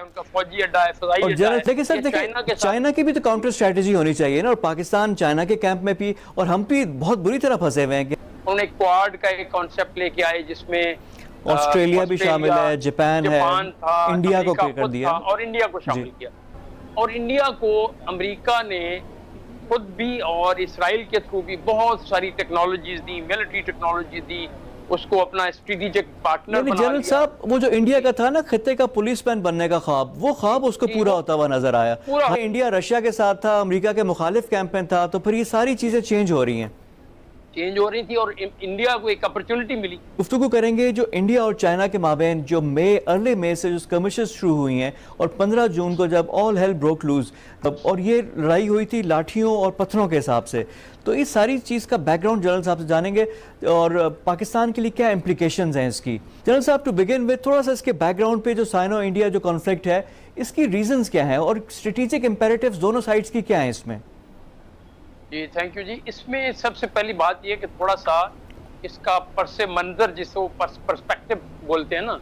उनका फौजी अड्डा है, फजाई अड्डा है। लेकिन सर देखिए, चाइना की भी तो काउंटर स्ट्रेटेजी होनी चाहिए ना, और पाकिस्तान चाइना के कैंप में भी, और हम भी बहुत बुरी तरह फंसे हुए हैं। उन्होंने क्वाड का एक कॉन्सेप्ट लेके आए जिसमें ऑस्ट्रेलिया भी शामिल है, जापान है, इंडिया को कर दिया और इंडिया को शामिल किया। और इंडिया को अमेरिका ने खुद भी और इसराइल के थ्रू भी बहुत सारी टेक्नोलॉजीज दी, मिलिट्री टेक्नोलॉजी दी, उसको अपना स्ट्रेटेजिक पार्टनर बना लिया। जनरल साहब, वो जो इंडिया का था ना खित्ते का पुलिसमैन बनने का ख्वाब, वो ख्वाब उसको पूरा होता हुआ नजर आया। इंडिया रशिया के साथ था, अमेरिका के मुखालिफ कैंप में था, तो फिर ये सारी चीजें चेंज हो रही हैं, चेंज हो रही थी और इंडिया को एक अपॉर्चुनिटी मिली। गुफ्तगू करेंगे जो इंडिया और चाइना के माबैन जो अर्ली मई से जो स्कर्मिशेस शुरू हुई हैं, और 15 जून को जब ऑल हेल ब्रोक लूज, और ये लड़ाई हुई थी लाठियों और पत्थरों के हिसाब से। तो इस सारी चीज़ का बैकग्राउंड जनरल साहब से जानेंगे, और पाकिस्तान के लिए क्या इम्प्लीकेशंस हैं इसकी। जनरल साहब, टू बिगिन विद थोड़ा सा इसके बैकग्राउंड पे जो साइनो इंडिया जो कॉन्फ्लिक्ट है, इसकी रीजंस क्या हैं और स्ट्रेटेजिक इम्पेरेटिव्स दोनों साइड्स की क्या हैं इसमें। जी थैंक यू जी। इसमें सबसे पहली बात यह कि थोड़ा सा इसका परसे मंजर, जिसको पर्सपेक्टिव बोलते हैं ना,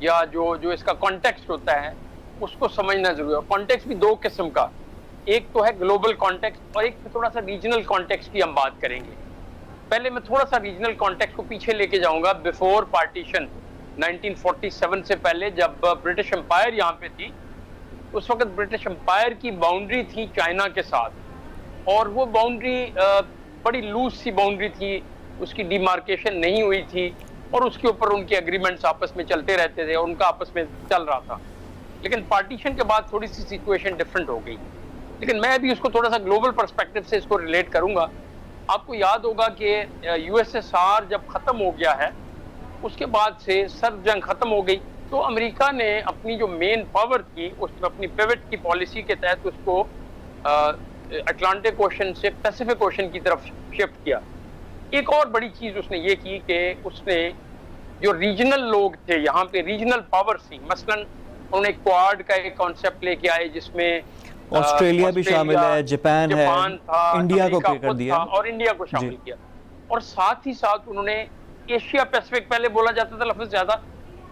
या जो इसका कॉन्टेक्स्ट होता है, उसको समझना जरूरी है। कॉन्टेक्स्ट भी दो किस्म का, एक तो है ग्लोबल कॉन्टेक्स्ट और एक थोड़ा सा रीजनल कॉन्टेक्स्ट की हम बात करेंगे। पहले मैं थोड़ा सा रीजनल कॉन्टेक्स्ट को पीछे लेके जाऊंगा। बिफोर पार्टीशन 1947 से पहले, जब ब्रिटिश एम्पायर यहाँ पे थी, उस वक्त ब्रिटिश एम्पायर की बाउंड्री थी चाइना के साथ, और वो बाउंड्री बड़ी लूज सी बाउंड्री थी, उसकी डिमार्केशन नहीं हुई थी, और उसके ऊपर उनके एग्रीमेंट्स आपस में चलते रहते थे और उनका आपस में चल रहा था। लेकिन पार्टीशन के बाद थोड़ी सी सिचुएशन डिफरेंट हो गई। लेकिन मैं भी उसको थोड़ा सा ग्लोबल पर्सपेक्टिव से इसको रिलेट करूंगा। आपको याद होगा कि यूएसएसआर जब खत्म हो गया है, उसके बाद से सर्द जंग खत्म हो गई, तो अमेरिका ने अपनी जो मेन पावर थी, उसमें अपनी पिवट की पॉलिसी के तहत उसको अटलांटिक ओशन से पैसिफिक ओशन की तरफ शिफ्ट किया। एक और बड़ी चीज उसने ये की कि उसने जो रीजनल लोग थे यहाँ पे, रीजनल पावर थी, मसलन उन्होंने क्वाड का एक कॉन्सेप्ट लेके आए जिसमें ऑस्ट्रेलिया भी शामिल है, जापान है, इंडिया को कर दिया और इंडिया को शामिल किया। और साथ ही साथ उन्होंने एशिया पैसिफिक, पहले बोला जाता था लफ्ज ज्यादा,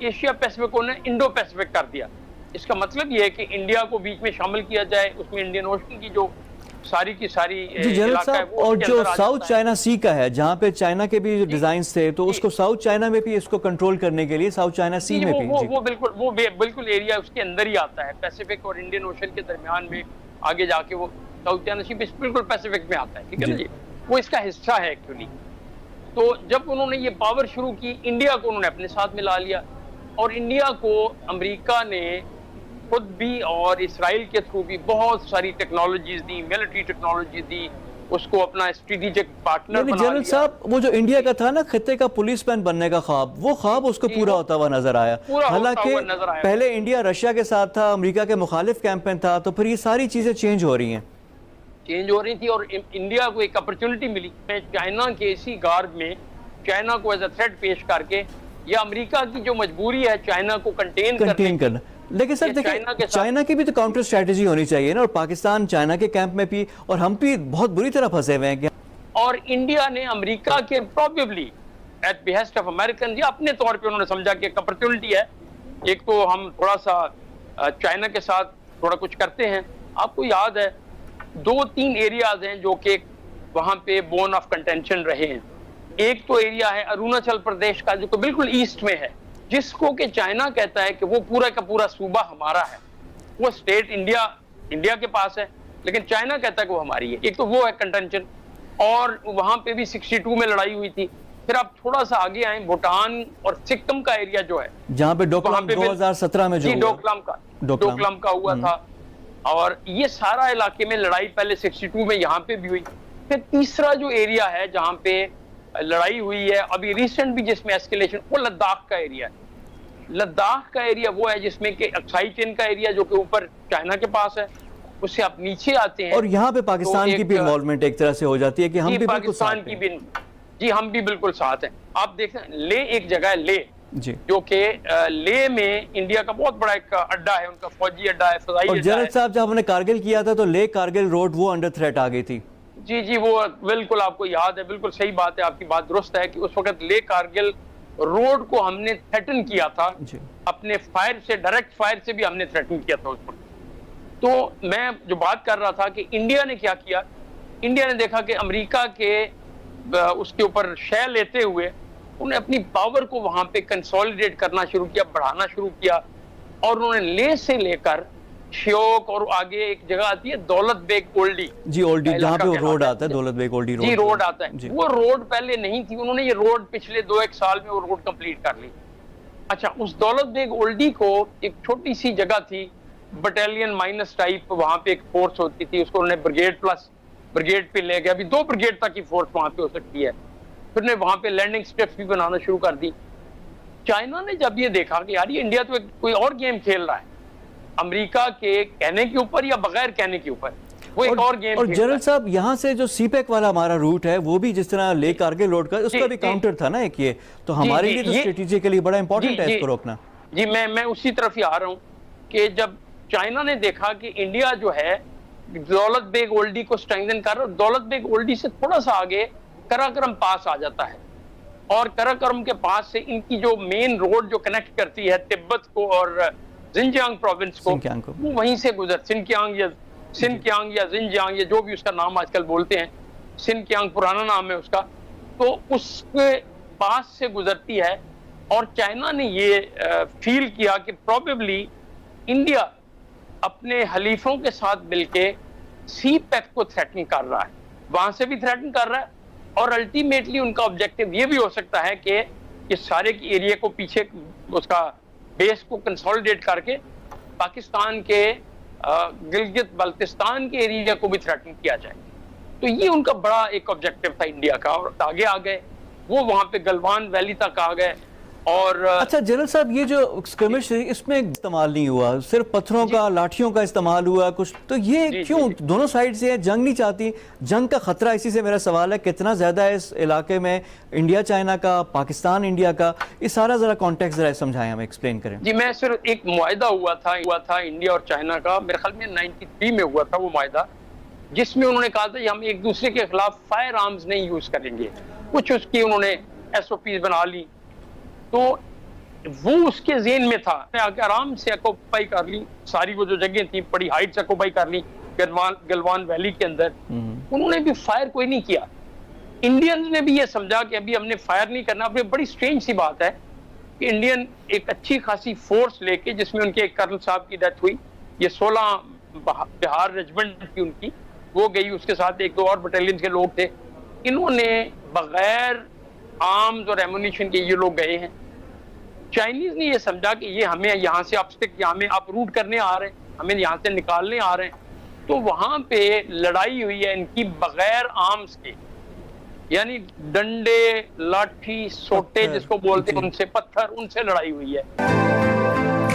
एशिया पैसिफिक उन्होंने इंडो पैसिफिक कर दिया। इसका मतलब ये है कि इंडिया को बीच में शामिल किया जाए, उसमें इंडियन ओशन की जो सारी की सारी इलाका है, और जो साउथ चाइना सी का है, जहाँ पे चाइना के भी डिजाइन्स थे, तो उसको साउथ चाइना में भी इसको कंट्रोल करने के लिए साउथ चाइना सी में भी वो बिल्कुल एरिया उसके अंदर ही आता है, पैसिफिक और इंडियन ओशन के दरमियान में आगे जाके वो साउथ चाइना सी बिल्कुल पैसिफिक में आता है, ठीक है ना जी, वो इसका हिस्सा है एक्चुअली। तो जब उन्होंने ये पावर शुरू की, इंडिया को उन्होंने अपने साथ मिला लिया, और इंडिया को अमेरिका ने खुद भी और इसराइल के थ्रू भी बहुत सारी टेक्नोलॉजीज दी, मिलिट्री टेक्नोलॉजी दी, उसको अपना स्ट्रेटेजिक पार्टनर बना लिया। जनरल साहब, वो जो इंडिया का था ना खित्ते का पुलिसमैन बनने का ख्वाब, वो ख्वाब उसको पूरा होता हुआ नजर आया। हालांकि पहले इंडिया रशिया के साथ था, अमेरिका के मुखालिफ कैंप में था, तो फिर ये सारी चीजें चेंज हो रही हैं, चेंज हो रही थी, और इंडिया को एक अपॉर्चुनिटी मिली चाइना के इसी गार्ड में, चाइना को एज अ थ्रेट पेश करके, या अमेरिका की जो मजबूरी है चाइना को कंटेन करना। लेकिन सर देखिए, चाइना की भी तो काउंटर स्ट्रेटेजी होनी चाहिए ना, और पाकिस्तान चाइना के कैंप में भी, और हम भी बहुत बुरी तरह फंसे हुए हैं। और इंडिया ने अमेरिका के probably eight behest of American, या अपने तौर पे उन्होंने समझा कि एक अपॉर्चुनिटी है, एक तो हम थोड़ा सा चाइना के साथ थोड़ा कुछ करते हैं। आपको याद है 2-3 एरियाज हैं जो कि वहां पे बोन ऑफ कंटेंशन रहे हैं। एक तो एरिया है अरुणाचल प्रदेश का, जो बिल्कुल ईस्ट में है, जिसको कि चाइना कहता है कि वो पूरा का पूरा सूबा हमारा है, वो स्टेट इंडिया के पास है, लेकिन चाइना कहता है कि वो हमारी है। एक तो वो है कंटेंशन, और वहां पे भी 62 में लड़ाई हुई थी। फिर आप थोड़ा सा आगे आए, भूटान और सिक्किम का एरिया जो है, जहां पे डोकलाम 2017 में जो डोकलाम का हुआ था, और ये सारा इलाके में लड़ाई पहले 62 में यहाँ पे भी हुई। फिर तीसरा जो एरिया है जहाँ पे लड़ाई हुई है अभी रिसेंट भी, जिसमें एस्केलेशन, वो लद्दाख का एरिया है। लद्दाख का एरिया वो है जिसमें कि अक्साई चेन का एरिया, जो कि ऊपर चाइना के पास है, उससे आप नीचे आते हैं, और यहाँ पे पाकिस्तान की भी इन्वॉल्वमेंट एक तरह से हो जाती है कि हम भी पाकिस्तान की भी, जी हम भी बिल्कुल साथ हैं। आप देख रहे हैं ले एक जगह है ले, जो कि ले में इंडिया का बहुत बड़ा एक अड्डा है, उनका फौजी अड्डा है, फजाई अड्डा है। जनरल साहब, जब हमने कारगिल किया था तो ले कारगिल रोड वो अंडर थ्रेट आ गई थी। जी वो बिल्कुल आपको याद है, बिल्कुल सही बात है, आपकी बात दुरुस्त है कि उस वक्त ले कारगिल रोड को हमने थ्रेटन किया था जी। अपने फायर से, डायरेक्ट फायर से भी हमने थ्रेटन किया था उस वक्त। तो मैं जो बात कर रहा था कि इंडिया ने क्या किया, इंडिया ने देखा कि अमेरिका के उसके ऊपर शय लेते हुए उन्होंने अपनी पावर को वहां पे कंसोलिडेट करना शुरू किया, बढ़ाना शुरू किया, और उन्होंने ले से लेकर श्योक और आगे एक जगह आती है दौलत बेग ओल्डी जी, ओल्डी, जहाँ पे वो रोड आता है, दौलत बेग ओल्डी रोड जी रोड आता है, जी। वो रोड पहले नहीं थी, उन्होंने ये रोड पिछले 2-1 साल में वो रोड कंप्लीट कर ली। अच्छा, उस दौलत बेग ओल्डी को एक छोटी सी जगह थी, बटालियन माइनस टाइप, वहां पे एक फोर्स होती थी, उसको उन्होंने ब्रिगेड प्लस ब्रिगेड पे ले गया, अभी 2 ब्रिगेड तक की फोर्स वहां पे हो सकती है। फिर ने वहां पे लैंडिंग स्ट्रिप्स भी बनाना शुरू कर दी। चाइना ने जब ये देखा कि यार ये इंडिया तो कोई और गेम खेल रहा है, अमेरिका के कहने के ऊपर या बगैर कहने के ऊपर, वो एक और गेम। और जनरल साहब, यहाँ से जो सीपैक वाला हमारा रूट है वो भी जिस तरह ले कारगिल रोड का, उसका भी काउंटर था ना एक, ये तो हमारे लिए तो स्ट्रेटेजिकली बड़ा इंपॉर्टेंट है इसको रोकना। जी, मैं उसी तरफ ही आ रहा हूँ कि जब चाइना ने देखा कि इंडिया जो है दौलत बेग ओल्डी को स्ट्रेंथन कर रहा है, दौलत बेग ओल्डी से थोड़ा सा आगे कराकरम पास आ जाता है, और कराकरम के पास से इनकी जो मेन रोड जो कनेक्ट करती है तिब्बत को और जिनजियांग प्रोविंस को, वो वहीं से गुजर, सिनकियांग या जिनजियांग, या जो भी उसका नाम आजकल बोलते हैं, सिनकियांग पुराना नाम है उसका, तो उसके पास से गुजरती है। और चाइना ने ये फील किया कि प्रोबेबली इंडिया अपने हलीफों के साथ मिलके सी पैक को थ्रेटन कर रहा है, वहां से भी थ्रेटन कर रहा है, और अल्टीमेटली उनका ऑब्जेक्टिव ये भी हो सकता है कि इस सारे की एरिया को पीछे उसका बेस को कंसोलिडेट करके पाकिस्तान के गिलगित बल्तिस्तान के एरिया को भी थ्रेटन किया जाए। तो ये उनका बड़ा एक ऑब्जेक्टिव था इंडिया का, और आगे आ गए वो, वहां पे गलवान वैली तक आ गए। और अच्छा जनरल साहब, ये जो स्क्रमिश इसमें इस्तेमाल नहीं हुआ, सिर्फ पत्थरों का, लाठियों का इस्तेमाल हुआ कुछ, तो ये क्यों? दोनों साइड से है, जंग नहीं चाहती, जंग का खतरा, इसी से मेरा सवाल है कितना ज्यादा है इस इलाके में, इंडिया चाइना का, पाकिस्तान इंडिया का, ये सारा जरा कॉन्टेक्स्ट जरा समझाएं, हमें एक्सप्लेन करें। जी, मैं सिर्फ एक मुआहदा हुआ था इंडिया और चाइना का, मेरे ख्याल में 93 में हुआ था वो मुआहदा, जिसमें उन्होंने कहा था कि हम एक दूसरे के खिलाफ फायर आर्म्स नहीं यूज करेंगे, कुछ उसकी उन्होंने SOPs बना ली, तो वो उसके ज़हन में था। आके आराम से ऑक्यूपाई कर ली सारी वो जो जगह थी, बड़ी हाइट से ऑक्यूपाई कर ली गलवान वैली के अंदर, उन्होंने भी फायर कोई नहीं किया। इंडियंस ने भी ये समझा कि अभी हमने फायर नहीं करना। अब बड़ी स्ट्रेंज सी बात है कि इंडियन एक अच्छी खासी फोर्स लेके, जिसमें उनके एक कर्नल साहब की डेथ हुई, ये 16 बिहार रेजिमेंट थी उनकी, वो गई, उसके साथ 1-2 और बटालियन के लोग थे, इन्होंने बगैर आर्म्स और एमुनिशन के ये लोग गए हैं। चाइनीज ने ये समझा कि ये हमें यहाँ से हमें अपरूट करने आ रहे हैं, हमें यहाँ से निकालने आ रहे हैं, तो वहां पे लड़ाई हुई है इनकी बगैर आर्म्स के, यानी डंडे, लाठी, सोटे जिसको बोलते हैं, उनसे, पत्थर, उनसे लड़ाई हुई है।